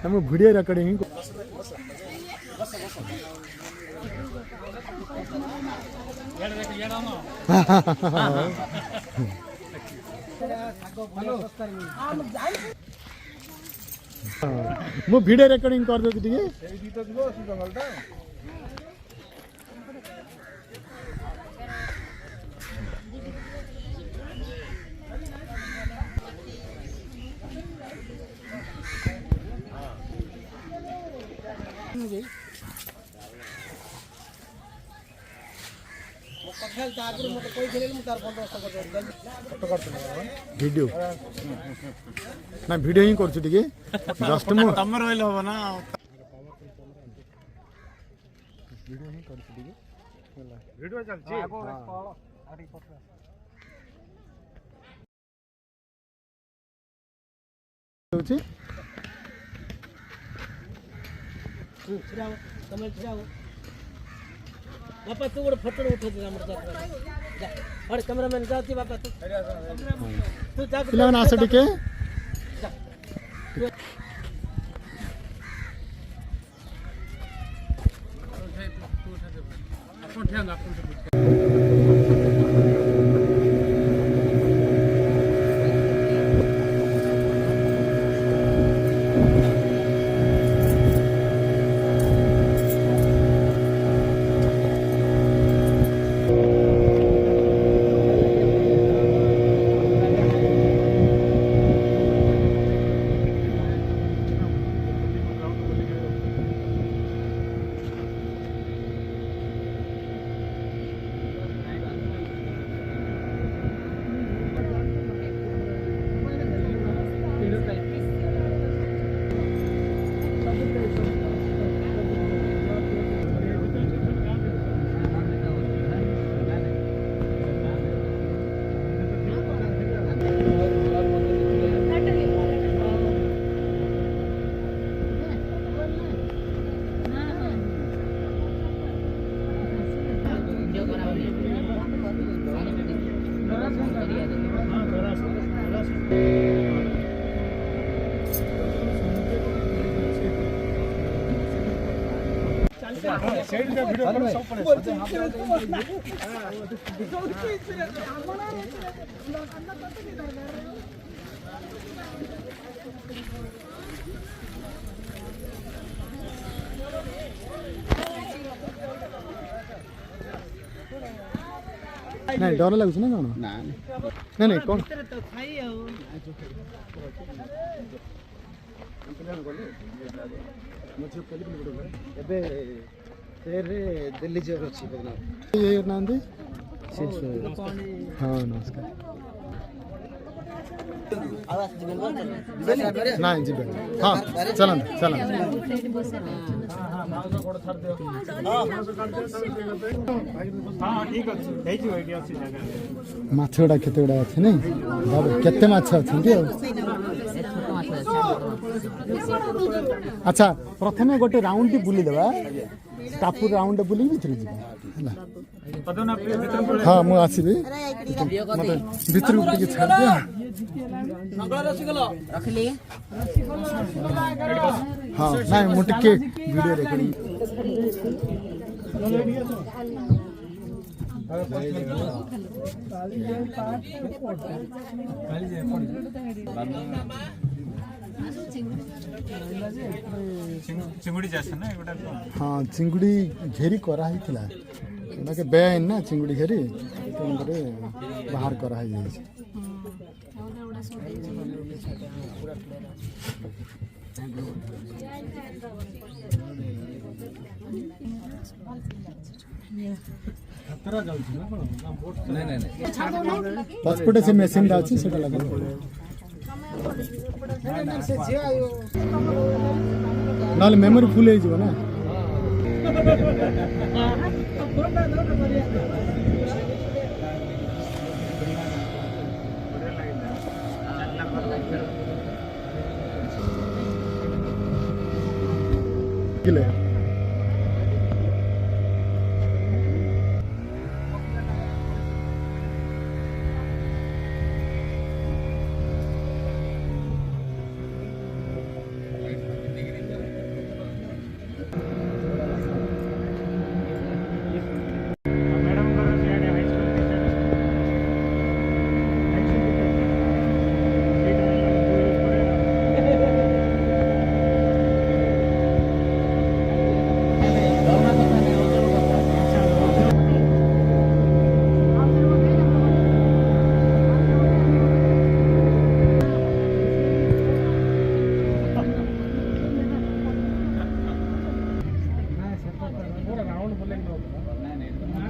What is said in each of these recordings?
हम video recording मु video recording कर दे टिके वीडियो ना वीडियो ही कर टिके जस्ट मु तम रहले हो ना वीडियो ही कर टिके वीडियो चल छी होची તમે જાઓ બાપા તું ଗୋଟେ ફોટો ઉઠો દે ଆମର જા અરે કેમેરામેન જાતી બાપા તું જા ପିଲାମାନେ ଆସ ଟିକେ ଆପଣ ଧ୍ୟାନ ଆପଣ नहीं डर लगुच ना कौन नहीं नहीं कौन दिल्ली जोर अच्छी ये नाम दे हाँ नमस्कार नहीं जी हाँ चलन चलन माछ गुड़ा केते गुड़ा अच्छे नहीं बाबू केते माछ अच्छे अच्छा प्रथमे गोटे राउंड टी बुली देबा टापू राउंड बुली भीतर जी हाँ मु आसीबी मते भीतर टिके छाड़ दिया हाँ नहीं मु टिके वीडियो रिकॉर्डिंग चिंगुड़ी जैसे ना एगोटा हाँ चिंगुड़ी घेरी करा ही थिला के बेन ना चिंगुड़ी घेरी तो उनरे बाहर करा ही जाई खतरा जाउछि ना कोन ना बोट नहीं नहीं पासपोर्ट से मशीन दाची सेटा लगा नाल मेमोरी फुल हो जीव ना किले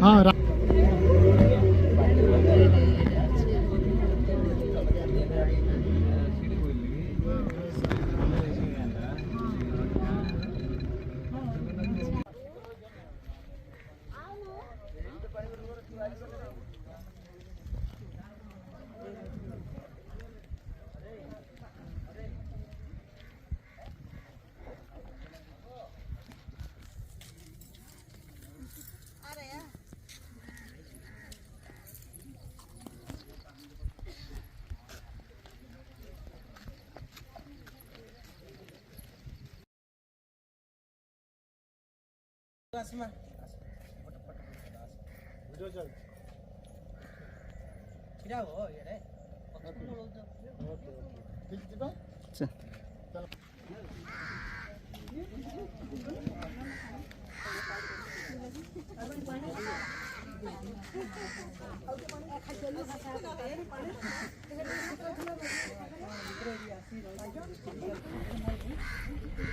हाँ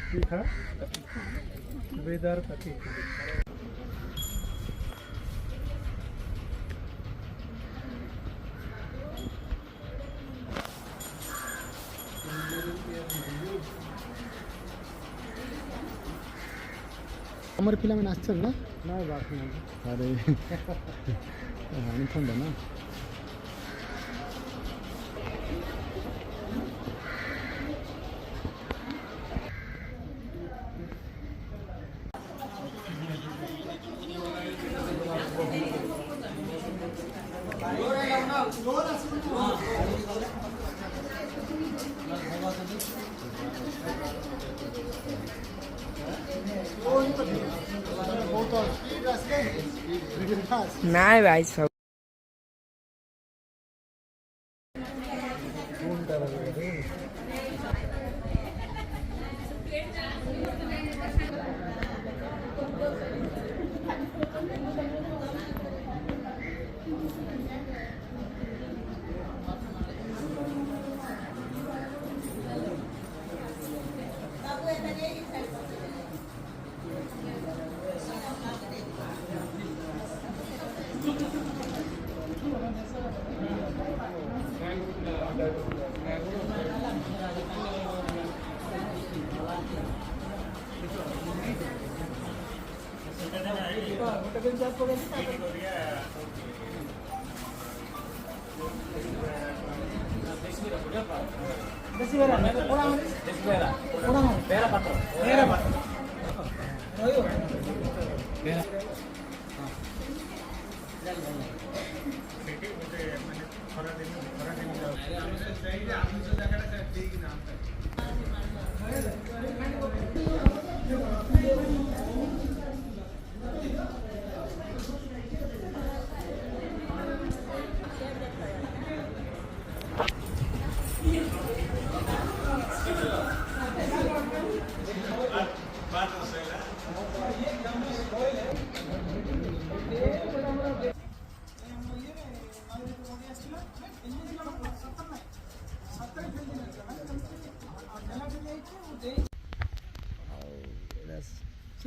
ठीक है बेदार पति हमारे फिल्म में नाचते ना नहीं बात नहीं अरे ठंडा ना नहीं भाई सब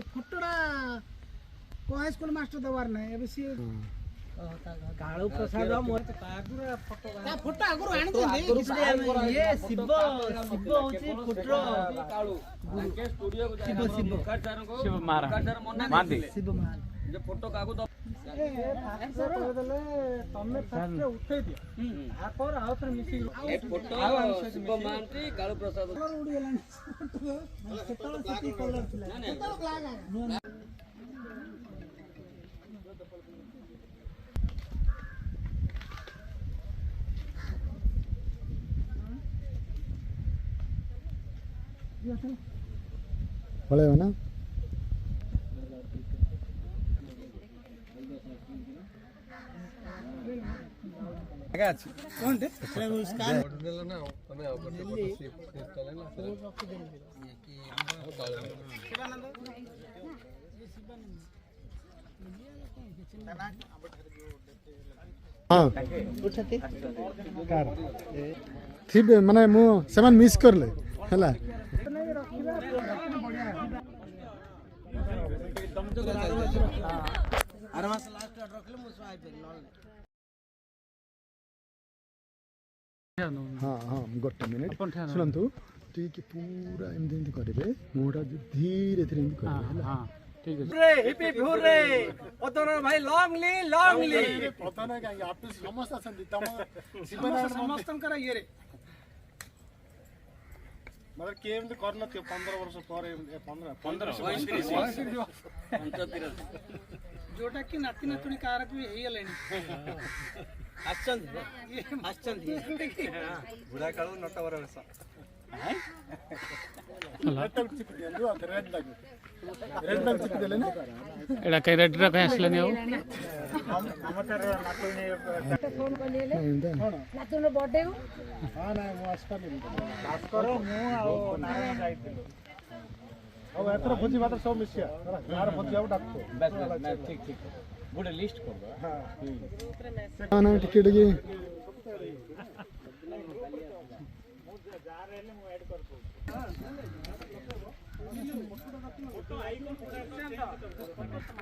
फोटोटा को हाई स्कूल मास्टर दबार नहीं अभी सी कालू प्रसाद फोटो आगुर आनी दे ये शिव शिव होची पुत्र कालू के स्टूडियो को शिव शिव शिव मारा शिव मान जे फोटो कागु द तमे फर्स्ट उठै दियो आ पर आ पर मिसी ए फोटो शिव मानती कालू प्रसाद उड़ी गेलानी केतल सिटी कलर थिला केतल लागा पड़ेगा ना हाँ थी माने मु सेमान मिस करले हला ଆର ମାସ ଲାଷ୍ଟ ଆଡେ ରଖିଲେ ମୁଁ ଶୁଆ ହେଇପାରିବି ନହେଲେ ହଁ ହଁ ଗୋଟେ ମିନିଟ୍ ଶୁଣନ୍ତୁ ଟିକେ ପୁରା ଏମିତି ଏମିତି କରିବେ ମୁହଁଟା ଧୀରେ ଧୀରେ ଏମିତି କରିବେ ହେଲା ଠିକ ଅଛି ରେ ହିପି ଭୁରେ ପତନ ଭାଇ ଲଙ୍ଗ ଲି ପ୍ରଧାନ କାହିଁକି ଆପଣ ସମସ୍ତେ ଅଛନ୍ତି ତମ ସମସ୍ତଙ୍କର ଇଏରେ ମାନେ କିଏ ଏମିତି କରିନଥିବ 15 ବର୍ଷ ପରେ 15 ଯୋଉଟା କି ନାତି ନାତୁଣୀ କାହାର ବି ହେଇଗଲେଣି ଆସିଛନ୍ତି ବୁଢା କାଳୁ ନଟବର ବେଶ ଏଇଟା କାଇଁ ରେଡ୍ରେ କାଇଁ ଆସିଲାନି ଆଉ ଫୋନ କଲି ହେଲେ ନାତୁଣର ବର୍ଥଡେ କୁ ଆଉ ଏଥର ଭୋଜି ଭାତ ସବୁ ମିଶିଆ ଗାଁର ଭୋଜି ହବ ଡାକୁଛ ଠିକ ଠିକ ଗୋଟେ ଲିଷ୍ଟ କରିଦବା ନା ଟିକେ ଟିକେ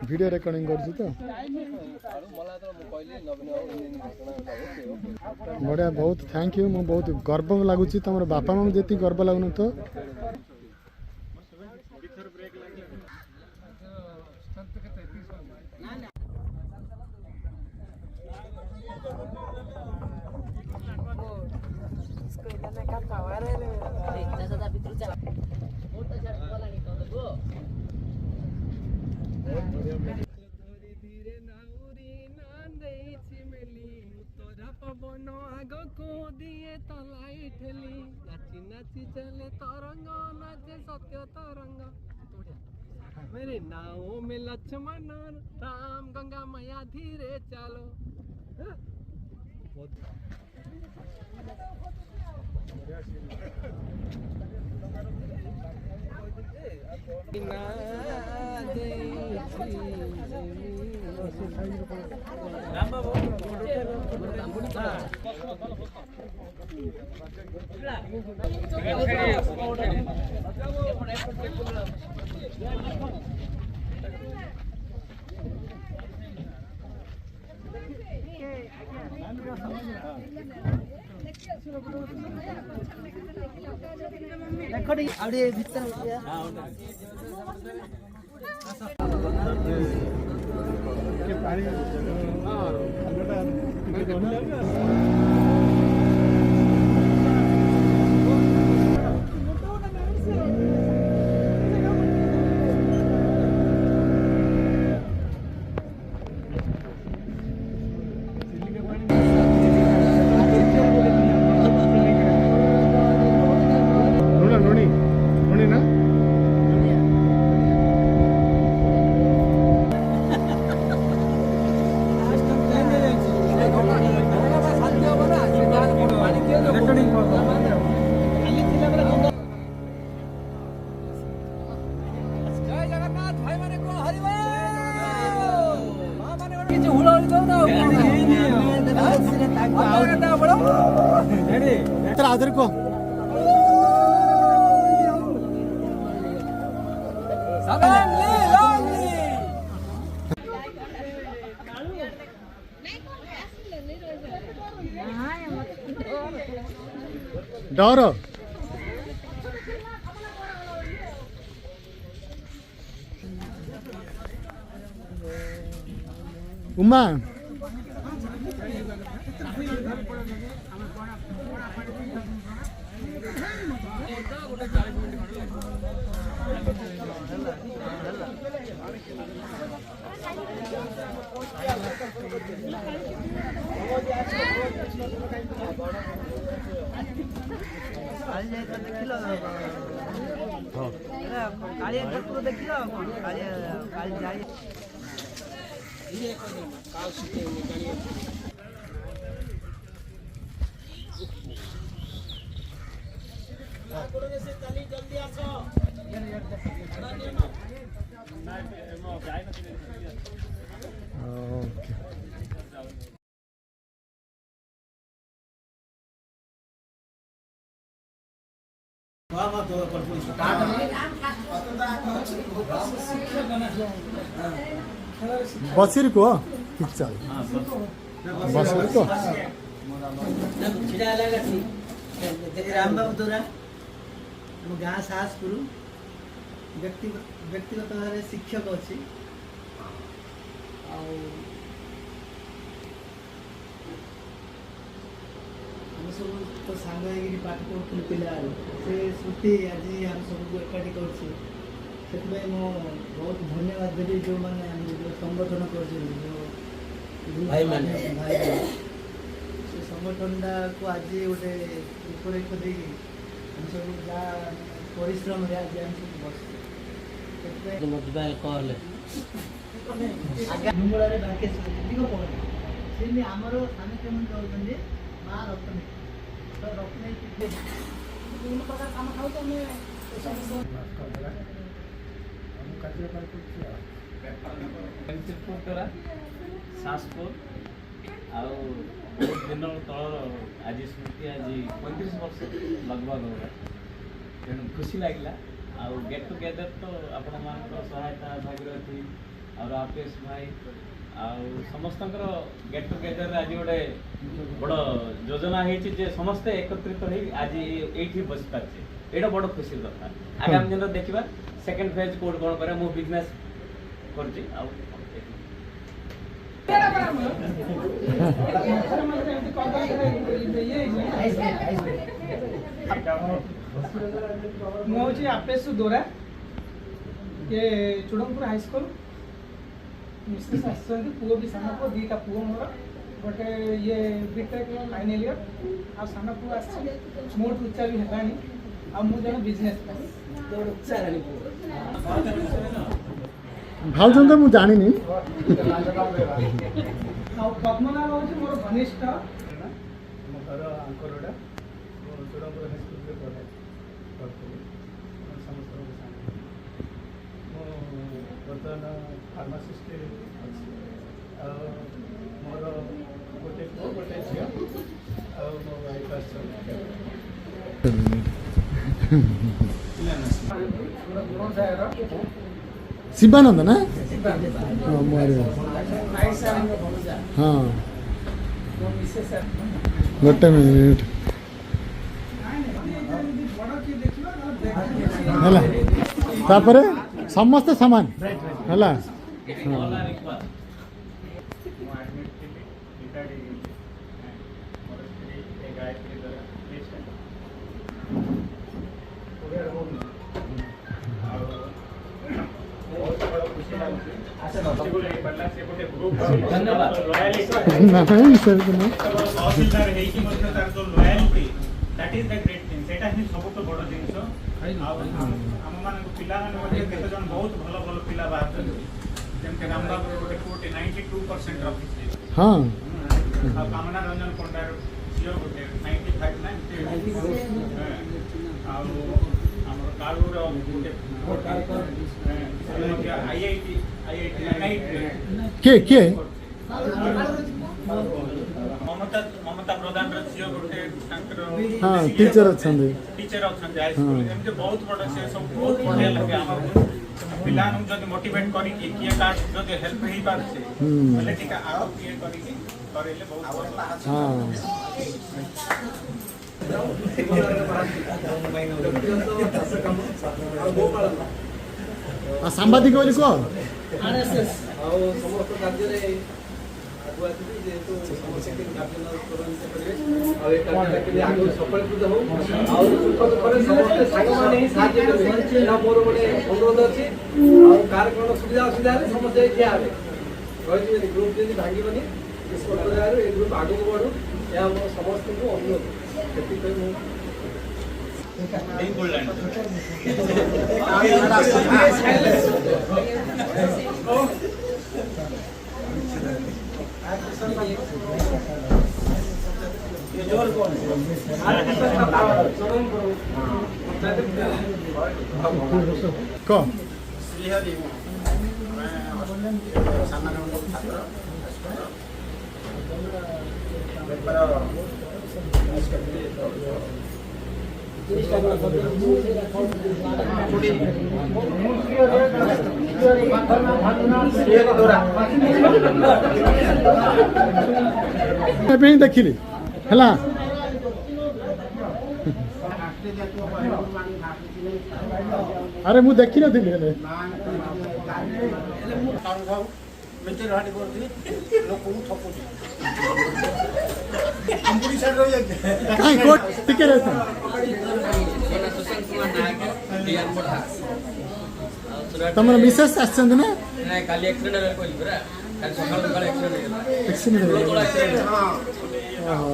ভিডিও রেকর্ডিং করছি তো বড়িয়া বহুত থ্যাংক ইউ ମୁଁ ବହୁତ ଗର୍ବ ଲାଗୁଛି ତମର ବାପା ମାଙ୍କୁ ଯେତିକି ଗର୍ବ ଲାଗୁନ ତ ପବନ ଆଗକୁ ଦିଏ ତଲାଇ ଠେଲି ନାଚି ନାଚି ଚାଲେ ତରଙ୍ଗ ନାଚେ ସତ୍ୟ ତରଙ୍ଗ मेरे नाव में लक्ष्मण राम गंगा मैया धीरे चलो आदर को डर उमा तो बसिर को ठीक चल बसिर को ଛିଡ଼ା ହେଲା ଗାଠି ରାମବାବୁ ଦ୍ୱାରା ଆମ ଗାଁ ସାହସପୁର ବ୍ୟକ୍ତିଗତ ଭାବରେ ଶିକ୍ଷକ ଅଛି ଆଉ ଆମେ ସବୁ ତ ସାଙ୍ଗ ହେଇକିରି ପାଠ ପଢ଼ୁଥିଲୁ ପିଲାବେଳୁ ସେ ସ୍ମୃତି ଆଜି ଆମେ ସବୁକୁ ଏକାଠି କରୁଛୁ ସେଥିପାଇଁ ମୁଁ ବହୁତ ଧନ୍ୟବାଦ ଦେବି ଯେଉଁମାନେ ଆମେ ଯେଉଁ ସଂଗଠନ କରୁଛନ୍ତି ଯେଉଁ ଭାଇମାନେ ସେ ସଂଗଠନଟାକୁ ଆଜି ଗୋଟେ ରୂପରେଖ ଦେଇକି ଆମେ ସବୁ ଯାହା ପରିଶ୍ରମରେ ଆଜି ଆମେ ସବୁ ବସିଛୁ ମୂଳରେ ବାଙ୍କେଶ୍ୱର ଦିଗ ପଡ଼ନ୍ତି ସେମିତି ଆମର ସାନ କେମିତି ରହୁଛନ୍ତି ମା ରତ୍ନ ତ ରତ୍ନ ବିଭିନ୍ନ ପ୍ରକାର କାମ ଖାଉଛୁ ଆମେ ସାସପୁର ଆଉ ବହୁତ ଦିନ ତଳର ଆଜି ସ୍ମୃତି ଆଜି 35 ବର୍ଷ ଲଗଭଗ ହେଲା ତେଣୁ ଖୁସି ଲାଗିଲା ଆଉ ଗେଟ୍ ଟୁଗେଦର ତ ଆପଣମାନଙ୍କର ସହାୟତା ଭାଗୀରଥୀ ଆଉ ରାକେଶ ଭାଇ ଆଉ ସମସ୍ତଙ୍କର ଗେଟ୍ ଟୁଗେଦରରେ ଆଜି ଗୋଟେ ବଡ଼ ଯୋଜନା ହେଇଛି ଯେ ସମସ୍ତେ ଏକତ୍ରିତ ହେଇ ଆଜି ଏଇଠି ବସିପାରିଛେ ଏଇଟା ବଡ଼ ଖୁସିର କଥା ଆଗାମୀ ଦିନରେ ଦେଖିବା ସେକେଣ୍ଡ ଫେଜ୍ କୋଉଠି କ'ଣ କରିବା ମୁଁ ବିଜନେସ୍ କରୁଛି ଆଉ ମୁଁ ହେଉଛି ଆପେଶ ଦୋରା ये चुड़मपुर हाईस्कल मिसेस आसछन्ति पुओ भी साना पुओ दुईटा पुओ मोर गोटे ये बीटेक फाइनल इयर आ साना पुओ आसछि मोट उच्चा भी हेलानी आ मु जन बिजनेस उच्चा हेलानी भाउजन तो मु जानिनी आ पद्मनाभ होछि मोर घनिष्ठ ମୋ ଘର ଆଙ୍କରଡ଼ା ମୁଁ ଚୂଡ଼ାମପୁର ହାଇସ୍କୁଲରେ ପଢ଼େ କରୁଥିଲି ସମସ୍ତଙ୍କ ସାଙ୍ଗରେ ମୁଁ ବର୍ତ୍ତମାନ ଫାର୍ମାସିଷ୍ଟ ଅଛି ଆଉ ମୋର ଗୋଟେ ପୁଅ ଗୋଟେ ଝିଅ ଆଉ ମୋ ୱାଇଫ୍ ଆସିଛନ୍ତି शिवानंद ना हाँ गोटे मिनिट है तापर समस्ते सामान है नहीं सर तहसीलदार हेकी मध्ये तार जो loyalty that is the great thing सेटा ही सब तो बड़ जिंस हम मान पिला मान मध्ये केते जन बहुत भलो भलो पिला बाहर जेम के रामबाबू गोटे 92% रखिছে हां आ कामना रंजन पंडार जियो गोटे 95 ना आ हमर कालू रो गोटे आईआईटी नाइट के ममता प्रधान झील गोटे हाँ टीचर अच्छा टीचर अच्छा हाईस्कल एमती बहुत बड़ से सब बहुत बढ़िया लगे आम पिला जब मोटिवेट करी किए कार्ड जब हेल्प हो पारे बोले ठीक आओ किए करले बहुत हाँ सांबादिक बोली कह आरएसएस समस्त कार्य आगुआ थी जेहेतु समस्या के आगे सफलकृत हो सुख दुखे समस्त सांगे साहय मोर गोटे अनुरोध अच्छी कार सुविधा असुविधा समस्त ठिया रही ग्रुप जब भांगनी ये ग्रुप आगे बढ़ू यह मोर समस्त को अनुरोध कह श्रीहरि सामान्य छात्र बेपार ଏବେ ହିଁ ଦେଖିଲି ହେଲା। ଆରେ ମୁଁ ଦେଖିନଥିଲି ହେଲେ କାଇଁ କୋଟ ଟିକେ ରହିଥା। ତମର ମିସେସ୍ ଆସିଛନ୍ତି ନା? କାଲି ଆକ୍ସିଡେଣ୍ଟ କହିଲି ପରା, କାଲି ସକାଳ ସକାଳ ଆକ୍ସିଡେଣ୍ଟ ହେଇଗଲା। ଓହୋ।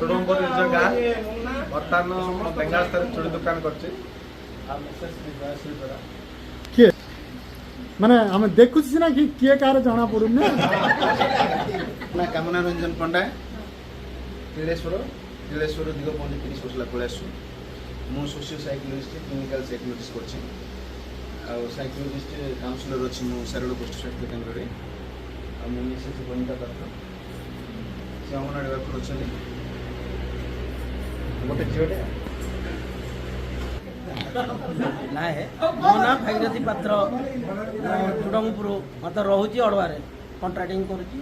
ଚୁଡ଼ୁମ୍ପୁର ନିଜ ଗାଁ ବର୍ତ୍ତମାନ ବେଙ୍ଗାଳ ସ୍ଥାନରେ ଚୁଡ଼ି ଦୋକାନ କରିଛି। କିଏ ମାନେ ଆମେ ଦେଖୁଛୁ ସିନା କି କିଏ କାହାର ଜଣା ପଡୁନି ନା। ନା କାମନା ରଞ୍ଜନ ପଣ୍ଡା ତିଳେଶ୍ୱର ଦିଗପହଣ୍ଡି 30 ବର୍ଷ ହେଲା ପଳେଇ ଆସୁଛୁ। ମୁଁ ସୋସିଓ ସାଇକୋଲୋଜିଷ୍ଟ କ୍ଲିନିକାଲ ସାଇକୋଲୋଜିଷ୍ଟ କରିଛି। ଆଉ ସାଇକୋଲୋଜିଷ୍ଟ କାଉନସିଲର ଅଛି ମୁଁ ସାରଳ ଗୋଷ୍ଠୀ ସ୍ୱାସ୍ଥ୍ୟ କେନ୍ଦ୍ରରେ। ଆଉ ମୁଁ ମିସେସ୍ ବନିତା ପାତ୍ର ସେ ଅଙ୍ଗନବାଡ଼ି ୱାର୍କର ଅଛନ୍ତି। ଗୋଟେ ଝିଅଟେ ନା ହେ ମୋ ନାଁ ଭାଗୀରଥୀ ପାତ୍ର, ଚୁଡ଼ଙ୍ଗପୁର ମତେ ରହୁଛି ଅଡ଼ୁଆରେ, କଣ୍ଟ୍ରାକ୍ଟିଂ କରୁଛି।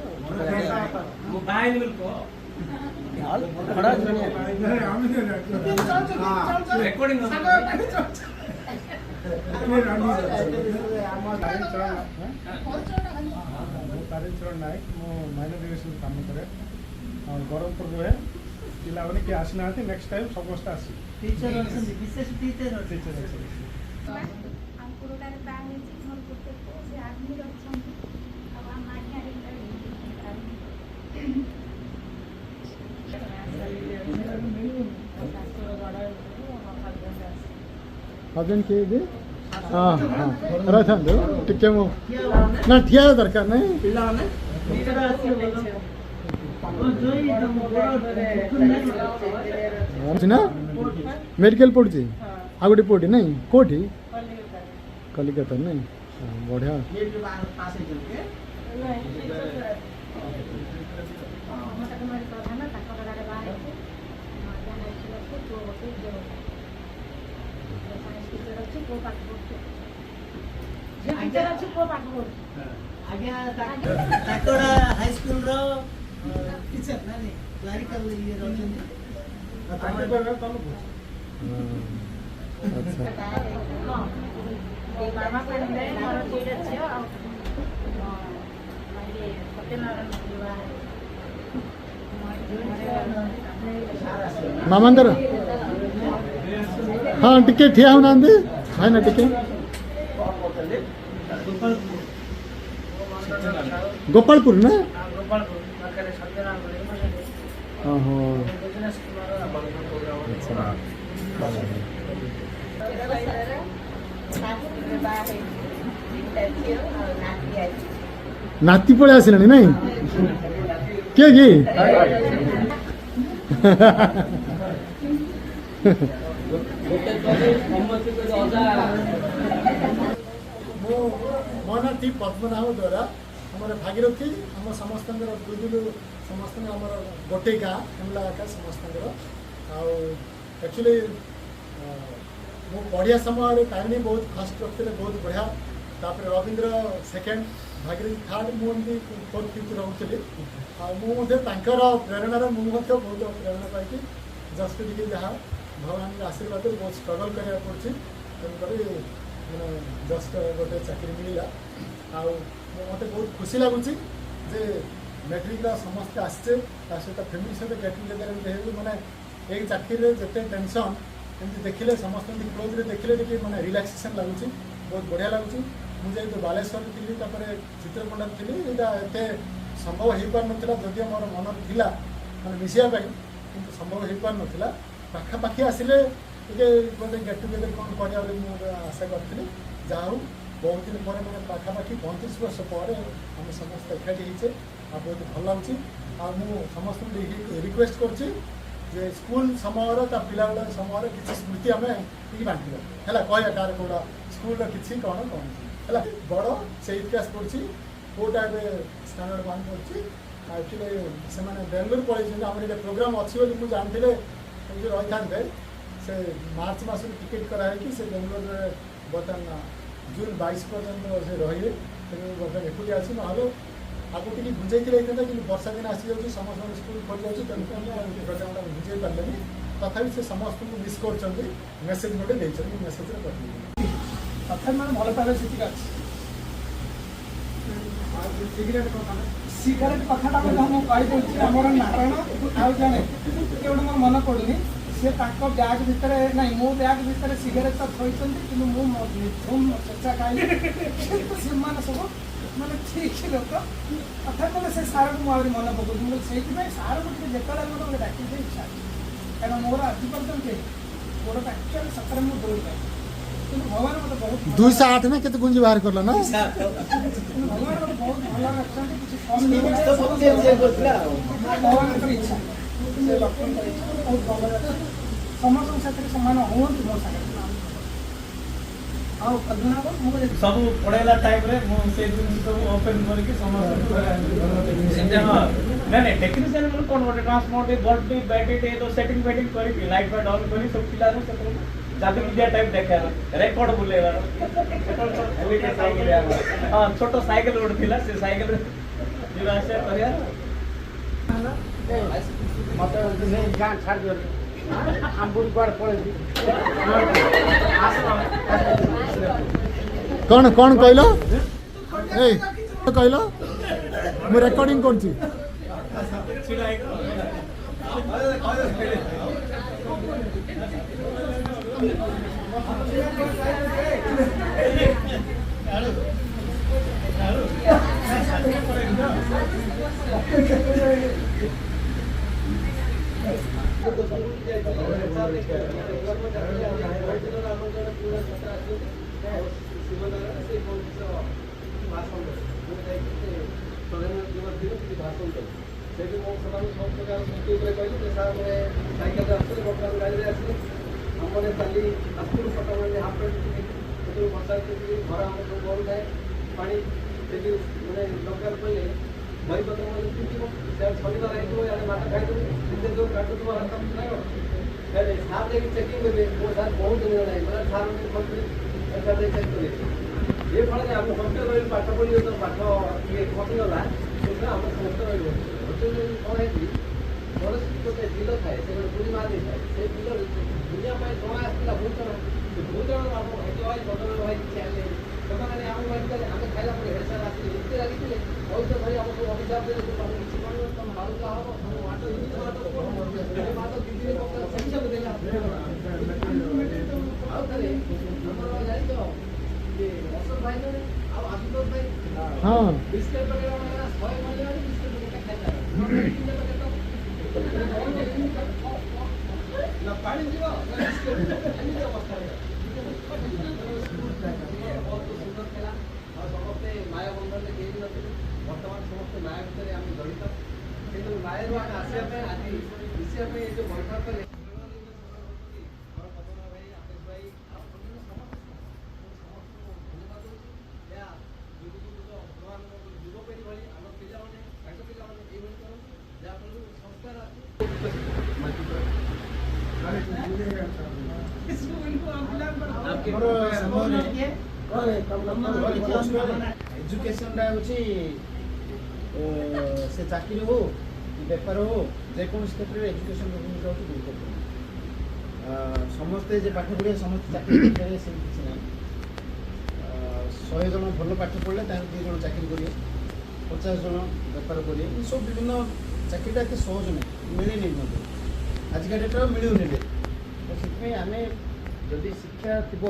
ତାରିଣୀଚରଣ ନାୟକ, ମୁଁ ମାଇନର ଡିଭିଜନ କାମ କରେ ଆଉ ବ୍ରହ୍ମପୁର ରୁହେ। ପିଲାମାନେ କିଏ ଆସିନାହାନ୍ତି, ନେକ୍ସଟ ଟାଇମ୍ ସମସ୍ତେ ଆସିବେ। ଟିଚର ଅଛନ୍ତି, ବିଶେଷ ଟିଚର ଟିଚର ଅଛନ୍ତି। ହଜବେଣ୍ଡ କିଏ ଯେ? ହଁ ହଁ ରହିଥାନ୍ତୁ ଟିକେ ମୁଁ ନା ଠିଆ ହେବା ଦରକାର ନାହିଁ। ପିଲାମାନେ ଅଛି ନା ମେଡ଼ିକାଲ ପଡ଼ୁଛି ଆଉ ଗୋଟେ ପଢ଼ି ନାଇଁ କେଉଁଠି? କଲିକତା ନାଇଁ ବଢ଼ିଆ। ତାଙ୍କଡ଼ା ହାଇସ୍କୁଲର ଟିଚର ନା କ୍ଲାରିକାଲ ଇଏ ରହୁଛନ୍ତି। ମାମାଙ୍କର ହଁ ଟିକେ ଠିଆ ହଉନାହାନ୍ତି ଭାଇନା ଟିକେ। ଗୋପାଳପୁର ନା? ଓହୋ ନାତି ପଳେଇ ଆସିଲାଣି ନାଇଁ? କିଏ କି? ମୋ ନାଁ ଟି ପଦ୍ମନାଭ ଦ୍ୱାରା ଆମର ଭାଗୀରଥୀ ଆମ ସମସ୍ତଙ୍କର ବୁଝିଲୁ ସମସ୍ତଙ୍କର ଆମର ଗୋଟେ ଗାଁ ହେଲା ଏକା ସମସ୍ତଙ୍କର। ଆଉ ଆକ୍ଚୁଆଲି ମୁଁ ପଢ଼ିବା ସମୟରେ ତାରିଣୀ ବହୁତ ଫାଷ୍ଟ ରଖିଥିଲେ, ବହୁତ ବଢ଼ିଆ। ତାପରେ ରବୀନ୍ଦ୍ର ସେକେଣ୍ଡ, ଭାଗୀରଥୀ ଥାର୍ଡ଼, ମୁଁ ଏମିତି ଫୋର୍ଥ ଫିଫ୍ଥ ରହୁଥିଲି। ଆଉ ମୁଁ ମଧ୍ୟ ତାଙ୍କର ପ୍ରେରଣାରେ ମୁଁ ମଧ୍ୟ ବହୁତ ପ୍ରେରଣା ପାଇକି ଜଷ୍ଟ ଟିକେ ଯାହା ଭଗବାନଙ୍କ ଆଶୀର୍ବାଦରେ ବହୁତ ଷ୍ଟ୍ରଗଲ୍ କରିବାକୁ ପଡ଼ୁଛି। ତେଣୁକରି ମାନେ ଜଷ୍ଟ ଗୋଟେ ଚାକିରି ମିଳିଲା। ଆଉ ମୋତେ ବହୁତ ଖୁସି ଲାଗୁଛି ଯେ ମେଟ୍ରିକ୍ର ସମସ୍ତେ ଆସିଛେ, ତା ସହିତ ଫ୍ୟାମିଲି ସହିତ ଗେଟ୍ ଟୁଗେଦର୍ ଯେହେତୁ ମାନେ ଏଇ ଚାକିରିରେ ଯେତେ ଟେନସନ୍ ଏମିତି ଦେଖିଲେ ସମସ୍ତଙ୍କୁ କ୍ଲୋଜ୍ରେ ଦେଖିଲେ ଟିକେ ମାନେ ରିଲାକ୍ସେସନ୍ ଲାଗୁଛି, ବହୁତ ବଢ଼ିଆ ଲାଗୁଛି। ମୁଁ ଯେହେତୁ ବାଲେଶ୍ୱରରେ ଥିଲି, ତାପରେ ଚିତ୍ରକୋଣ୍ଡାରେ ଥିଲି, ଏଇଟା ଏତେ ସମ୍ଭବ ହେଇପାରୁନଥିଲା। ଯଦିଓ ମୋର ମନରେ ଥିଲା ମାନେ ମିଶିବା ପାଇଁ, କିନ୍ତୁ ସମ୍ଭବ ହେଇପାରୁନଥିଲା। ପାଖାପାଖି ଆସିଲେ ଟିକେ ଗୋଟେ ଗେଟ୍ ଟୁଗେଦର୍ କ'ଣ କରିବା ବୋଲି ମୁଁ ଆଶା କରିଥିଲି। ଯାହା ହଉ ବହୁତ ଦିନ ପରେ ମାନେ ପାଖାପାଖି 35 ବର୍ଷ ପରେ ଆମେ ସମସ୍ତେ ଏକାଠି ହେଇଛେ, ଆଉ ବହୁତ ଭଲ ଲାଗୁଛି। ଆଉ ମୁଁ ସମସ୍ତଙ୍କୁ ରିକ୍ୱେଷ୍ଟ କରୁଛି ଯେ ସ୍କୁଲ ସମୟର ତା ପିଲାବେଳ ସମୟର କିଛି ସ୍ମୃତି ଆମେ ଟିକେ ବାଣ୍ଟିବା ହେଲା, କହିବା କାହାର କେଉଁଟା ସ୍କୁଲର କିଛି କ'ଣ କ'ଣ ହେଲା ବଡ଼ ସେଇଟ୍ କ୍ଲାସ୍ ପଢ଼ୁଛି ପୁଅଟା ଏବେ ଷ୍ଟାଣ୍ଡାର୍ଡ 1 ପଢ଼ୁଛି। ଆକ୍ଚୁଆଲି ସେମାନେ ବେଙ୍ଗଲୋର ପଳେଇଛନ୍ତି ଆମର ଏଇଟା ପ୍ରୋଗ୍ରାମ୍ ଅଛି ବୋଲି ମୁଁ ଜାଣିଥିଲେ ଏମିତି ରହିଥାନ୍ତେ ସେ ମାର୍ଚ୍ଚ ମାସରୁ ଟିକେଟ୍ କରାହେଇକି ସେ ବେଙ୍ଗଲୋରରେ ବର୍ତ୍ତମାନ ଜୁନ୍ 22 ପର୍ଯ୍ୟନ୍ତ ସେ ରହିବେ ତେଣୁ ବର୍ତ୍ତମାନ ଏକୁଟିଆ ଅଛି ନହେଲେ ଆଗକୁ ଟିକେ ବୁଝେଇଥିଲେ ହେଇଥାନ୍ତା କିନ୍ତୁ ବର୍ଷା ଦିନ ଆସିଯାଉଛି ସମସ୍ତଙ୍କ ସ୍କୁଲ ଖୋଲିଯାଉଛି ତେଣୁ ଆମେ ପ୍ରୋଗ୍ରାମଟା ବୁଝେଇ ପାରିଲେନି ତଥାପି ସେ ସମସ୍ତଙ୍କୁ ମିସ୍ କରୁଛନ୍ତି ମେସେଜ ଗୋଟେ ଦେଇଛନ୍ତି ମେସେଜରେ ପଠେଇଛନ୍ତି ତଥାପି ମାନେ ଭଲ ପାଇବା ସେତିକି ଅଛି। ସିଗାରେଟ୍ କଥାଟା ମଧ୍ୟ ମୁଁ କହିଦେଉଛି ଆମର ନାରାୟଣ ଆଉ ଜଣେ କିଏ ଗୋଟେ ମୋର ମନେ ପଡ଼ୁନି ସେ ତାଙ୍କ ବ୍ୟାଗ୍ ଭିତରେ ନାଇଁ ମୋ ବ୍ୟାଗ୍ ଭିତରେ ସିଗାରେଟ୍ ତ ଥୋଇଛନ୍ତି କିନ୍ତୁ ମୁଁ ଚର୍ଚ୍ଚା ଖାଇଲି କିନ୍ତୁ ସେମାନେ ସବୁ ମାନେ ଠିକ୍ ଲୋକ ତଥାପି ମାନେ ସେ ସାର୍କୁ ମୁଁ ଆହୁରି ମନେ ପକାଉଛି ମୁଁ ସେଇଥିପାଇଁ ସାର୍କୁ ଟିକେ ଯେତେବେଳେ ମୋତେ ଗୋଟେ ଡାକିବା ଇଚ୍ଛା ଅଛି କାରଣ ମୋର ଆଜି ପର୍ଯ୍ୟନ୍ତ ଗୋଡ଼ଟା ଆକ୍ଚୁଆଲି ସତରେ ମୁଁ ଦୌଡ଼ିପାରେ କିନ୍ତୁ ଭଗବାନ ମୋତେ ବହୁତ 208 ନା କେତେ ଗୁଞ୍ଜି ବାହାର କଲ ନା ଭଗବାନ ମୋତେ ବହୁତ ଭଲ ରଖିଛନ୍ତି କିଛି କମ୍ ଭଗବାନଙ୍କର ଇଚ୍ଛା ସେ ଲକ୍ଷ୍ମୀଙ୍କର ଇଚ୍ଛା ବହୁତ ଭଲରେ ଅଛି ସମସ୍ତଙ୍କ ସାଥିରେ ସମାନ ହୁଅନ୍ତୁ ମୋ ସାଙ୍ଗରେ ଆଉ ପଦ୍ମନାଭ ମୁଁ ସବୁ ପଢେଇଲା ଟାଇମରେ ମୁଁ ସେ ଜିନିଷ ସବୁ ଓପନ କରିକି ସମସ୍ତଙ୍କୁ ନାଇଁ ଟେକ୍ନିସିଆନ ମାନେ କ'ଣ ଗୋଟେ ଟ୍ରାନ୍ସପୋର୍ଟ ବଲ୍ଟ ବ୍ୟାଟେରୀ ଏ ତ ସେଟିଂ ଫେଟିଂ କରିକି ଲାଇଟ୍ ଫାଇଟ୍ ଅନ୍ କରି ସବୁ ପିଲାଙ୍କୁ ସେତେବେଳେ ଜାଦୁ ବିଦ୍ୟା ଟାଇପ ଦେଖାଇବା ରେକର୍ଡ ବୁଲେଇବାର ହଁ ଛୋଟ ସାଇକେଲ ଗୋଟେ ଥିଲା ସେ ସାଇକେଲରେ ଯିବା ଆସିବା କରିବା ମତେ ଗାଁ ଛାଡ଼ି ଦିଅନ୍ତୁ ଆମ୍ବୁରି କୁଆଡ଼େ ପଳେଇବି କ'ଣ କହିଲ ଏଇ କହିଲ ମୁଁ ରେକର୍ଡିଂ କରୁଛି ସେଇଠି ମୋ ସେମାନେ ସବୁ ପ୍ରକାର ସ୍ମୃତି ଉପରେ କହିଲି ଯେ ସାର୍ ମାନେ ସାଇକେଲରେ ଆସିଥିଲେ ବର୍ତ୍ତମାନ ଗାଡ଼ିରେ ଆସିଲେ ଆମର ଚାଲି ଆସିଥିଲୁ ଫଟୋମାନେ ହାଫ୍ ପ୍ୟାଣ୍ଟ ସେଠୁ ବର୍ଷା ଘର ଆମର ସବୁ ବଢ଼ୁଥାଏ ପାଣି ସେଠି ମାନେ ଦରକାର ପଡ଼ିଲେ ବହିପତ୍ର ମାନେ ପିଟିବ ସେ ଶନିବାର ହେଇଥିବ ଇଆଡ଼େ ମାଛ ଖାଇଦେବୁ ନିଜେ ଯେଉଁ କାଟୁଥିବ ହାତ ସାର୍ ଯାଇକି ଚେକିଂ କରିବେ ମୋ ସାର୍ ବହୁତ ଦିନ ନାହିଁ ମାନେ ସାର୍ କହିଥିଲେ ସାର୍ ଯାଇ ଚେକ୍ କରିବେ ଏ ଫଳରେ ଆମେ ସମସ୍ତେ ରହିଲୁ ପାଠ ପଢ଼ି ତ ପାଠ ଇଏ କଟିଗଲା ସେଥିରେ ଆମେ ସମସ୍ତେ ରହିଲୁ କ'ଣ ହେଇଛି ମୋର ଗୋଟେ ବିଲ ଥାଏ ସେ ଗୋଟେ ପୁରୀ ମାର ଦେଇଥାଏ ସେ ବିଲରେ ଦୁନିଆ ପାଇଁ ଜଣା ଆସିଥିଲା ବହୁତ ଜଣ ସେ ବହୁତ ଜଣ ଆମ ହେତ ଭାଇ ବଦଳ ଭାଇ କିଛି ଆଣିଲେ ସେମାନେ ଆମେ ଭାବିଥିଲେ ଆମେ ଖାଇଲା ପରେ ହେଡ଼ ସାର୍ ଆସିଲେ ଏତେ ଲାଗିଥିଲେ ବହୁତ ଭାଇ ଆମ ସବୁ ଅଭିଶାପ ଦେଲେ ତମେ କିଛି କରିବ ତମ ବାଳୁକା ହବ ତମ ମାଟ ମାଟ ଦିଦି ସେମିତି ଦେଲା ଆଉ ଥରେ ଆମର ଜାଣିଛ ଅଶୋକ ଭାଇ ଜଣେ ଆଉ ଆଶୁତୋଷ ଭାଇ ବିସ୍କେଟ୍ ପକେଇବା 100 ମିଳିଲା ବିସ୍କେଟ୍ ପକେଟା ଖାଇଲା ପାଣି ଯିବ ଏମିତି ଅବସ୍ଥା ବହୁତ ସୁନ୍ଦର ଥିଲା ଆଉ ସମସ୍ତେ ମାୟା ବନ୍ଧନରେ କେହି ନଥିଲେ ବର୍ତ୍ତମାନ ସମସ୍ତେ ମାୟା ଭିତରେ ଆମେ ଜଡ଼ିତ କିନ୍ତୁ ମାୟାରୁ ଆମେ ଆସିବା ପାଇଁ ଆଜି ମିଶିବା ପାଇଁ ଏ ଯେଉଁ ବୈଠକ କଲେ ଯୁବପିଢ଼ି ଭଳି ଆମ ପିଲାମାନେ ତାଙ୍କ ପିଲାମାନେ ଏଇଭଳି କରନ୍ତି ଯାହାଫଳରେ ସଂସ୍କାର ଏଜୁକେସନଟା ହେଉଛି ସେ ଚାକିରି ହଉ ବେପାର ହଉ ଯେକୌଣସି କ୍ଷେତ୍ରରେ ଏଜୁକେସନ ଭୂମିକା ହେଉଛି ଗୁରୁତ୍ୱପୂର୍ଣ୍ଣ ସମସ୍ତେ ଯେ ପାଠ ପଢ଼ିବେ ସମସ୍ତେ ଚାକିରି କରିପାରିବେ ସେମିତି କିଛି ନାହିଁ 100 ଜଣ ଭଲ ପାଠ ପଢ଼ିଲେ ତାଙ୍କୁ 2 ଜଣ ଚାକିରି କରିବେ 50 ଜଣ ବେପାର କରିବେ ଏସବୁ ବିଭିନ୍ନ ଚାକିରିଟା ଏତେ ସହଜ ନାହିଁ ମିଳେନି ମଧ୍ୟ ଆଜିକା ଡେଟ୍ରେ ମିଳୁନି ତ ସେଥିପାଇଁ ଆମେ ଯଦି ଶିକ୍ଷା ଥିବ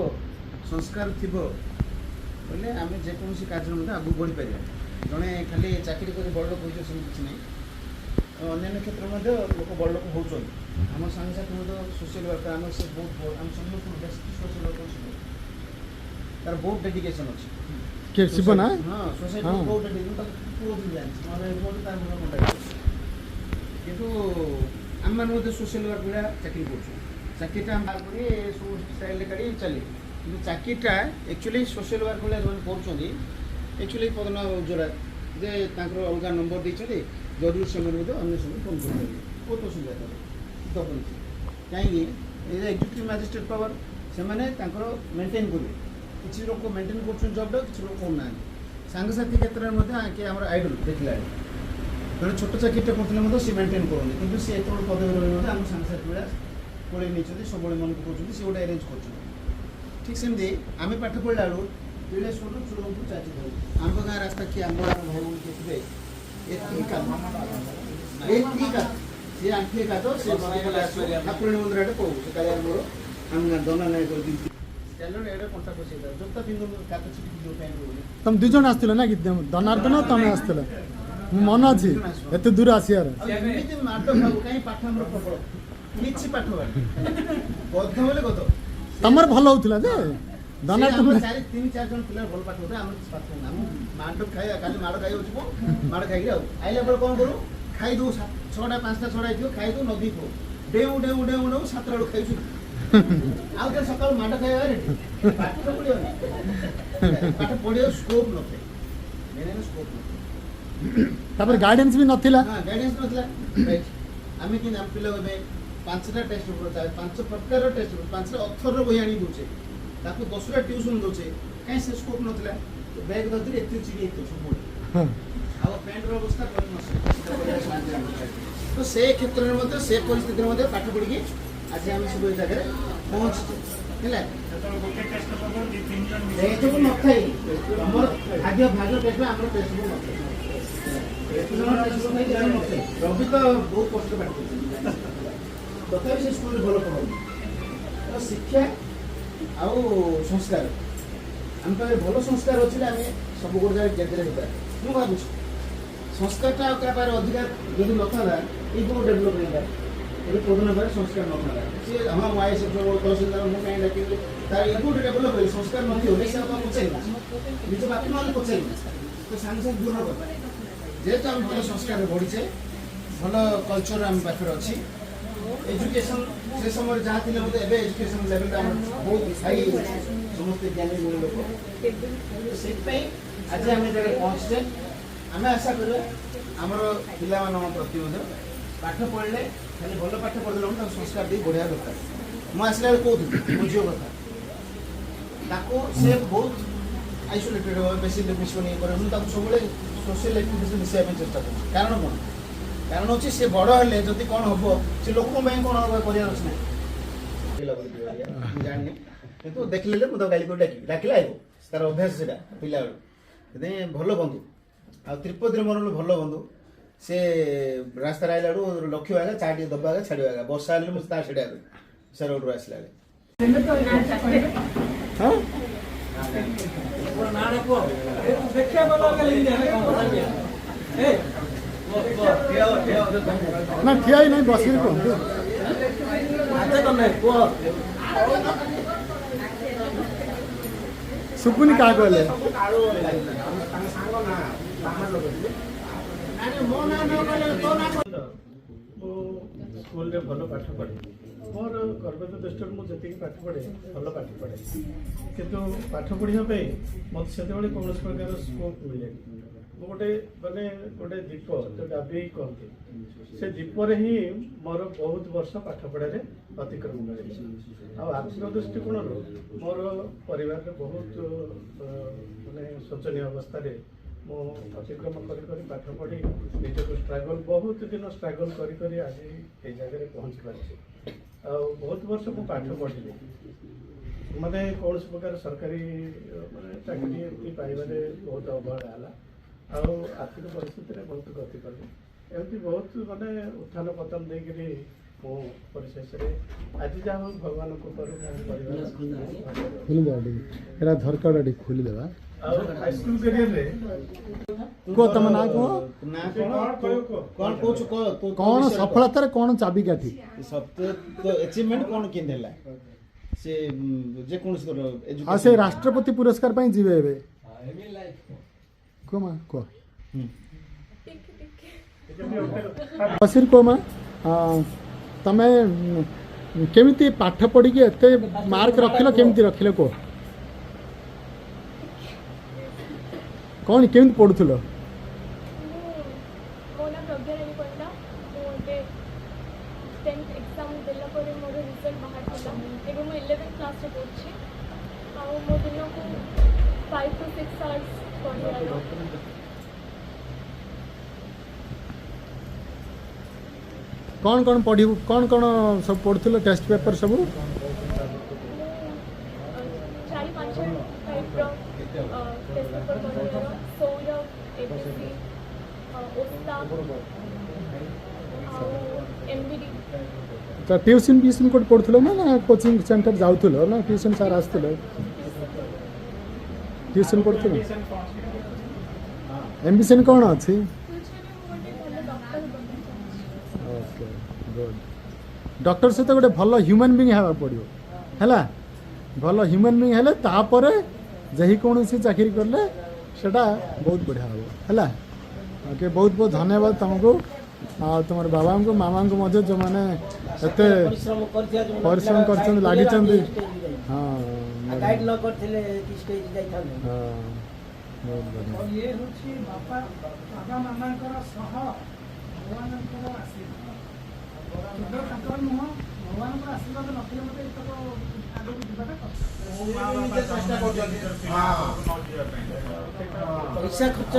ସଂସ୍କାର ଥିବ ବୋଲେ ଆମେ ଯେକୌଣସି କାର୍ଯ୍ୟରେ ମଧ୍ୟ ଆଗକୁ ବଢ଼ିପାରିବା ଜଣେ ଖାଲି ଚାକିରି କରି ବଡ଼ ଲୋକ ହେଉଛ ସେମିତି କିଛି ନାହିଁ ଅନ୍ୟାନ୍ୟ କ୍ଷେତ୍ରରେ ମଧ୍ୟ ଲୋକ ବଡ଼ ଲୋକ ହେଉଛନ୍ତି ଆମ ସାଙ୍ଗସାଥି ମଧ୍ୟ ସୋସିଆଲ ୱାର୍କର ଆମେ ସେ ବହୁତ ଆମେ ସମସ୍ତଙ୍କୁ ବେଶୀ ସୋସିଆଲ ୱାର୍କର ତାର ବହୁତ ଡେଡିକେସନ୍ ଅଛି ଶିବ ନା ହଁ ସୋସାଇଟି ବହୁତ ଡେଡିକେସନ୍ ତାକୁ ପୁଅ ଜାଣିଛି ନହେଲେ ତାର ଭଲ କଣ୍ଟାକ୍ଟ ଅଛି କିନ୍ତୁ ଆମମାନେ ମଧ୍ୟ ସୋସିଆଲ ୱାର୍କ ଭଳିଆ ଚାକିରି କରୁଛୁ ଚାକିରିଟା ଆମେ ବାହାର କରି ସବୁ ଷ୍ଟାଇଲ୍ରେ କାଢ଼ି ଚାଲିବୁ କିନ୍ତୁ ଚାକିରିଟା ଆକ୍ଚୁଆଲି ସୋସିଆଲ ୱାର୍କ ଭଳିଆ ଯେଉଁମାନେ କରୁଛନ୍ତି ଆକ୍ଚୁଆଲି ପଦନ ଉଜ୍ଜରା ଯେ ତାଙ୍କର ଅଲଗା ନମ୍ବର ଦେଇଛନ୍ତି ଜରୁରୀ ସମୟରେ ମଧ୍ୟ ଅନ୍ୟ ସମୟରେ ଫୋନ୍ କରିପାରିବେ ବହୁତ ଅସୁବିଧା ତାର କାହିଁକି ଏ ଏକ୍ଜିକ୍ୟୁଟିଭ୍ ମାଜିଷ୍ଟ୍ରେଟ୍ ପାୱାର ସେମାନେ ତାଙ୍କର ମେଣ୍ଟେନ୍ କରିବେ କିଛି ଲୋକ ମେଣ୍ଟେନ୍ କରୁଛନ୍ତି ଜବ୍ଟା କିଛି ଲୋକ କରୁନାହାନ୍ତି ସାଙ୍ଗସାଥି କ୍ଷେତ୍ରରେ ମଧ୍ୟ ଆଙ୍କେ ଆମର ଆଇଡଲ୍ ଦେଖିଲା ଜଣେ ଛୋଟ ଚାକିରିଟା କରୁଥିଲେ ମଧ୍ୟ ସେ ମେଣ୍ଟେନ୍ କରନ୍ତି କିନ୍ତୁ ସେ ଏତେବେଳେ ପଦବୀ ରହି ମଧ୍ୟ ଆମ ସାଙ୍ଗସାଥି ଭଳିଆ ପଳେଇ ନେଇଛନ୍ତି ସବୁବେଳେ ମନେ ପକାଉଛନ୍ତି ସେ ଗୋଟେ ଆରେଞ୍ଜ କରୁଛନ୍ତି ଠିକ୍ ସେମିତି ଆମେ ପାଠ ପଢ଼ିଲା ବେଳୁ ବିଳେଶ୍ୱରରୁ ଚୂଡ଼ାମପୁର ଚାଚି ଦେଉ ଆମ ଗାଁ ରାସ୍ତା କିଏ ଆମ ଗାଁର ଭାଇ ଭଉଣୀ କିଏ ଥିବେ ଏତିକି କାଦ ସେ ଆଣ୍ଠିଏ କାଦ ସେ ଠାକୁରାଣୀ ମନ୍ଦିର ଆଡ଼େ ପଳଉ ସେ କାଳିଆ ମୋର ଆମେ ଦନା ନାଇଁ କରି ଚାଲୁନ ଏଡ଼େ କଣ୍ଟା ପଶେଇଥାଉ ଜୋତା ପିନ୍ଧୁ କାଦ ଛିଟିକି ଯେଉଁ ଟାଇମ୍ ରହୁନି ତମେ 2 ଜଣ ଆସିଥିଲ ନା କି ଦନାର୍ଦନ ତମେ ଆସିଥିଲ ମନ ଅଛି ଏତେ ଦୂର ଆସିବାର ଏମିତି ମାଡ଼ ଖାଉ କାହିଁ ପାଠ ଆମର ପ୍ରବଳ କିଛି ପାଠ ଗଧ ବୋଲେ ଗଧ ତମର ଭଲ ହଉଥିଲା ଯେ ଦନାର୍ଦନ 3-4 ଜଣ ପିଲା ଭଲ ପାଠ ହଉଥାଏ ଆମର ପାଠ ହଉନା ଆମ ମାଡ଼ ଖାଇବା କାଲି ମାଡ଼ ଖାଇଯାଉଛୁ ମାଡ଼ ଖାଇକି ଆଉ ଆଇଲା ପରେ କ'ଣ କରୁ ଖାଇଦେଉ 6ଟା 5ଟା 6ଟା ହେଇଥିବ ଖାଇଦେଉ ନଦୀ ପୋ ଡେଉଁ 7ଟା ବେଳକୁ ଖାଇଛୁ ଆଉ ତା ସକାଳୁ ମାଡ଼ ଖାଇବା ରେଡ଼ି ପାଠ ପଢ଼ିବନି ପାଠ ପଢ଼ିବାକୁ ସ୍କୋପ୍ ନଥାଏ ସ୍କୋପ୍ ନଥାଏ ତାପରେ ଗାଇଡେନ୍ସ ବି ନଥିଲା ଗାଇଡେନ୍ସ ନଥିଲା ରାଇଟ୍ ଆମେ କିନ୍ତୁ ଆମ ପିଲା ଏବେ 5ଟା ଟେଷ୍ଟ ପେପର୍ 5 ପ୍ରକାରର ଟେଷ୍ଟ ପେପର୍ 5ଟା ଅଥରର ବହି ଆଣି ଦେଉଛେ ତାକୁ 10ଟା ଟ୍ୟୁସନ୍ ଦେଉଛେ କାହିଁ ସେ ସ୍କୋପ୍ ନଥିଲା ବ୍ୟାଗ୍ ଧରିଥିଲେ ଏତେ ଚିଡ଼ି ହେଇଥିବ ସବୁବେଳେ ଆଉ ପ୍ୟାଣ୍ଟର ଅବସ୍ଥା ତ ସେ କ୍ଷେତ୍ରରେ ମଧ୍ୟ ସେ ପରିସ୍ଥିତିରେ ମଧ୍ୟ ପାଠ ପଢ଼ିକି ଆଜି ଆମେ ସବୁ ଏ ଜାଗାରେ ପହଞ୍ଚିଛୁ ହେଲା ଏସବୁ ନଥାଏ ଆମର ଭାଗ୍ୟ ଟେଷ୍ଟ ଆମର ଟେଷ୍ଟ ନଥାଏ ରବି ତ ବହୁତ କଷ୍ଟ ପାଠ କରୁଛନ୍ତି ତଥାପି ସେ ସ୍କୁଲରେ ଭଲ ପଢ଼ାଉଛି ତ ଶିକ୍ଷା ଆଉ ସଂସ୍କାର ଆମ ପାଖରେ ଭଲ ସଂସ୍କାର ଅଛି ଆମେ ସବୁ ଗୋଟେ ଜାଗାରେ କେନ୍ଦ୍ରରେ ହେଇପାରେ ମୁଁ ଭାବୁଛି ସଂସ୍କାରଟା ଆଉ କାହା ପାଖରେ ଅଧିକା ଯଦି ନଥାନ୍ତା ଏଇ ଯେଉଁ ଡେଭଲପ୍ ହେଇଥାଏ ଏବେ ପଦନ ପାଖରେ ସଂସ୍କାର ନଥାନ୍ତା ସିଏ ହଁ ୱାଇଏସ୍ ତହସିଲଦାର ମୁଁ କାହିଁ ଡାକିଲି ତାର ଏଇ ଗୋଟେ ଡେଭଲପ୍ ହେଲେ ସଂସ୍କାର ନଥିବ ସେ ଆଉ ପଚାରିବା ନିଜ ବାପା ମାଆଙ୍କୁ ପଚାରିବା ତ ସାଙ୍ଗେ ସାଙ୍ଗେ ଦୂର କଥା ଯେହେତୁ ଆମେ ଭଲ ସଂସ୍କାରରେ ବଢ଼ିଛେ ଭଲ କଲଚର ଆମ ପାଖରେ ଅଛି ଏଜୁକେସନ୍ ସେ ସମୟରେ ଯାହା ଥିଲେ ମଧ୍ୟ ଏବେ ଏଜୁକେସନ୍ ଲେଭେଲଟା ଆମର ବହୁତ ହାଇ ହେଇଛି ସମସ୍ତେ ଜ୍ଞାନୀ ଗୁଣ ଲୋକ ସେଥିପାଇଁ ଆଜି ଆମେ ଜାଗାରେ ପହଞ୍ଚିଛେ ଆମେ ଆଶା କରିବା ଆମର ପିଲାମାନଙ୍କ ପ୍ରତି ମଧ୍ୟ ପାଠ ପଢ଼ିଲେ ଖାଲି ଭଲ ପାଠ ପଢ଼ିଲେ ତାକୁ ସଂସ୍କାର ଦେଇ ବଢ଼ିବା ଦରକାର ମୁଁ ଆସିଲା ବେଳେ କହୁଥିଲି ମୋ ଝିଅ କଥା ତାକୁ ସେ ବହୁତ ଆଇସୋଲେଟେଡ୍ ହେବ ବେଶୀ ମିଶନ ଇଏ କରେ ମୁଁ ତାକୁ ସବୁବେଳେ ସୋସିଆଲ ଆକ୍ଟିଭିଟିରେ ମିଶାଇବା ପାଇଁ ଚେଷ୍ଟା କରୁଛି କାରଣ କ'ଣ କାରଣ ହେଉଛି ସେ ବଡ଼ ହେଲେ ଯଦି କ'ଣ ହେବ ସେ ଲୋକଙ୍କ ପାଇଁ କ'ଣ କରିବାର ଅଛି ନା ମୁଁ ଜାଣିନି କିନ୍ତୁ ଦେଖିଲେ ମୁଁ ତାକୁ ଗାଳି କରି ଡାକିଲେ ଆଇବ ତାର ଅଭ୍ୟାସ ସେଇଟା ପିଲାବେଳୁ ସେଥିପାଇଁ ଭଲ ବନ୍ଧୁ ଆଉ ତ୍ରିପଦୀର ମୋର ଭଲ ବନ୍ଧୁ ସେ ରାସ୍ତାରେ ଆଇଲା ବେଳୁ ଲକ୍ଷ୍ୟ ଆଗା ଚା ଟିକେ ଦବା ଆଗା ଛାଡ଼ିବା ଆଗା ବର୍ଷା ହେଲେ ମୁଁ ତା ଛିଡ଼ା ହେବି ସେ ରୋଡ଼ରୁ ଆସିଲା ବେଳେ ନା ଠିଆ ହିଁ ନାହିଁ ବସିକି କୁହନ୍ତୁ ଶୁଭୁନି କାହାକୁ ହେଲେ ମୁଁ ସ୍କୁଲରେ ଭଲ ପାଠ ପଢ଼େ ମୋର ଗର୍ବିତ ଦୃଷ୍ଟିରୁ ମୁଁ ଯେତିକି ପାଠ ପଢ଼େ ଭଲ ପାଠ ପଢ଼େ କିନ୍ତୁ ପାଠ ପଢ଼ିବା ପାଇଁ ମୋତେ ସେତେବେଳେ କୌଣସି ପ୍ରକାର ସ୍କୋପ୍ ମିଳେନି ମୁଁ ଗୋଟେ ଦୀପ ଡାବି କହନ୍ତି ସେ ଦୀପରେ ହିଁ ମୋର ବହୁତ ବର୍ଷ ପାଠ ପଢ଼ାରେ ଅତିକ୍ରମ କରିଛି ଆଉ ଆର୍ଥିକ ଦୃଷ୍ଟିକୋଣରୁ ମୋର ପରିବାରରେ ବହୁତ ଶୋଚନୀୟ ଅବସ୍ଥାରେ ମୁଁ ଅତିକ୍ରମ କରି ପାଠ ପଢ଼ି ନିଜକୁ ବହୁତ ଦିନ ଷ୍ଟ୍ରଗଲ୍ କରି ଆଜି ଏଇ ଜାଗାରେ ପହଞ୍ଚି ପାରିଛି ଆଉ ବହୁତ ବର୍ଷ ମୁଁ ପାଠ ପଢ଼ିଲି ମୋତେ କୌଣସି ପ୍ରକାର ସରକାରୀ ଚାକିରି ଏମିତି ପାଇବାରେ ବହୁତ ଅବହେଳା ହେଲା ଆଉ ଆର୍ଥିକ ପରିସ୍ଥିତିରେ ବହୁତ ଗତି କଲି ଏମିତି ବହୁତ ଉତ୍ଥାନ ପତନ ଦେଇକରି ମୁଁ ପରିଶେଷରେ ଆଜି ଯାହା ହଉ ଭଗବାନଙ୍କ କୃପାରୁ ମୋ ପରିବାର ଖୋଲିଦେବା ଟିକେ ଏଇଟା ଝରକାଟା ଟିକେ ଖୋଲିଦେବା ଆଉ ହାଇସ୍କୁଲ କ୍ୟାରିୟରରେ କୁହ ତମ ନାଁ କୁହ କ'ଣ କହୁଛୁ କ'ଣ ସଫଳତାରେ କ'ଣ ଚାବିକାଠି ଆଚିଭମେଣ୍ଟ କ'ଣ କେମିତି ହେଲା ସେ ଯେକୌଣସି ଆଉ ସେ ରାଷ୍ଟ୍ରପତି ପୁରସ୍କାର ପାଇଁ ଯିବେ ଏବେ କୁହ ମା କୁହ ବସିର କୁହ ମା ତମେ କେମିତି ପାଠ ପଢ଼ିକି ଏତେ ମାର୍କ ରଖିଲ କେମିତି ରଖିଲ କୁହ କ'ଣ କେମିତି ପଢ଼ୁଥିଲ? ମୋ ନାଁ ପ୍ରଜ୍ଞାରାଣୀ ପଣ୍ଡା। ମୁଁ ଏବେ 10th ଏକ୍ଜାମ୍ ଦେଲା ପରେ ମୋର ରିଜଲ୍ଟ ବାହାରିଥିଲା। ଏବେ ମୁଁ 11th କ୍ଲାସ୍ରେ ପଢ଼ୁଛି। ଆଉ ମୋ ଦିନକୁ 5 to 6 hours ପଢ଼ିବାର। କ'ଣ ପଢ଼ିବୁ କ'ଣ ସବୁ ପଢ଼ୁଥିଲ ଟେଷ୍ଟ ପେପର୍ ସବୁ? ମୁଁ 4-5 ଟାଇପ୍ର ଟେଷ୍ଟ ପେପର୍ ପଢ଼ିବାର। ସୌର, ABC, ଓସ୍ତା ଆଉ MBD। ତ ଟ୍ୟୁସନ୍ କୋଉଠି ପଢ଼ୁଥିଲ ନା କୋଚିଂ ସେଣ୍ଟର ଯାଉଥିଲ ନା ଟ୍ୟୁସନ୍ ସାର୍ ଆସିଥିଲେ? ଟ୍ୟୁସନ୍ ପଢ଼ୁଥିଲ? ଆମ୍ବିସନ୍ କ'ଣ ଅଛି? Okay good. ଡକ୍ଟର ସହିତ ଗୋଟେ ଭଲ ହ୍ୟୁମାନ୍ ବିଙ୍ଗ ହେବାକୁ ପଡ଼ିବ ହେଲା। ଭଲ ହ୍ୟୁମାନ୍ ବିଙ୍ଗ ହେଲେ ତାପରେ ଯେକୌଣସି ଚାକିରି କଲେ ସେଟା ବହୁତ ବଢ଼ିଆ ହେବ ହେଲା। ଓକେ ବହୁତ ବହୁତ ଧନ୍ୟବାଦ ତୁମକୁ ଆଉ ତୁମର ବାବାଙ୍କୁ ମାମାଙ୍କୁ ମଧ୍ୟ ଯେଉଁମାନେ ଏତେ ପରିଶ୍ରମ କରିଛନ୍ତି ଲାଗିଛନ୍ତି। ହଁ ଗାଇଡ୍ ନ କରିଥିଲେ କି ଷ୍ଟେଜ୍ ଯାଇଥାନ୍ତେ। ହଁ ବହୁତ ବଢ଼ିଆ। ଇଏ ହେଉଛି ବାପା ମାମାଙ୍କର ସହ ଭଗବାନଙ୍କର ଆଶୀର୍ବାଦ। କେବଳ ତାଙ୍କର ନୁହଁ, ଭଗବାନଙ୍କର ଆଶୀର୍ବାଦ ନଥିଲେ ମୋତେ ଏତକ ଆଗକୁ ଯିବାଟା କଷ୍ଟ। ପଇସା ଖର୍ଚ୍ଚ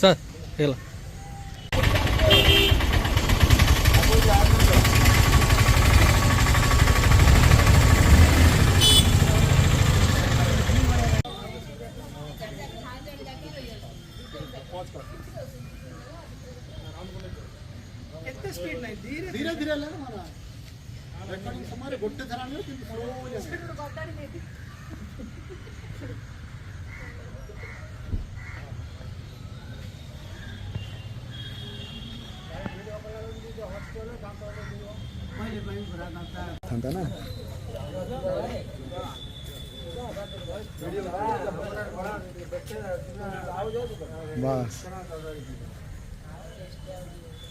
ସାର୍ ହେଲା। ଏତେ ସ୍ପିଡ୍ ନାହିଁ, ଧୀରେ ଧୀରେ ଧୀରେ ହେଲେ ମାନେ ରେକର୍ଡିଂ ସମୟରେ ଗୋଟେ ଥର ଆଣିବ କିନ୍ତୁ ଥାନ୍ତା ନା। ବାସ୍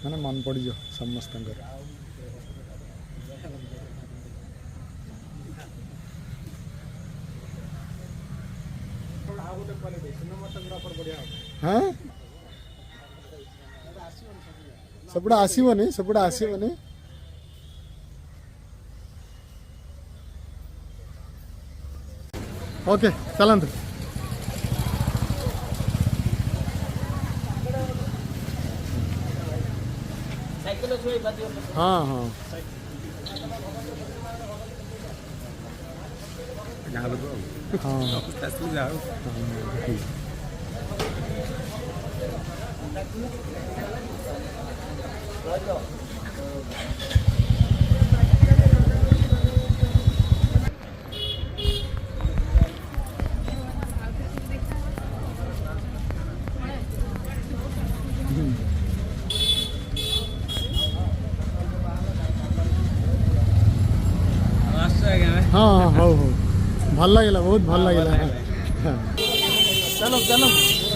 ମାନେ ମନେ ପଡ଼ିଯିବ ସମସ୍ତଙ୍କର। ହଁ ସେପଟେ ଆସିବନି। ओके चलंतु। हाँ हाँ हाँ हो भल लगे बहुत भल लगे। चलो चलो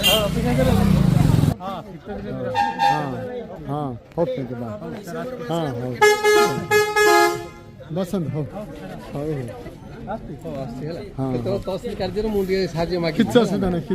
हाँ हाँ ओके हाँ हो बसंत हो हाँ तहसील कार्य मुझे साहाଯ୍य मागी किच असुविधा नहीं।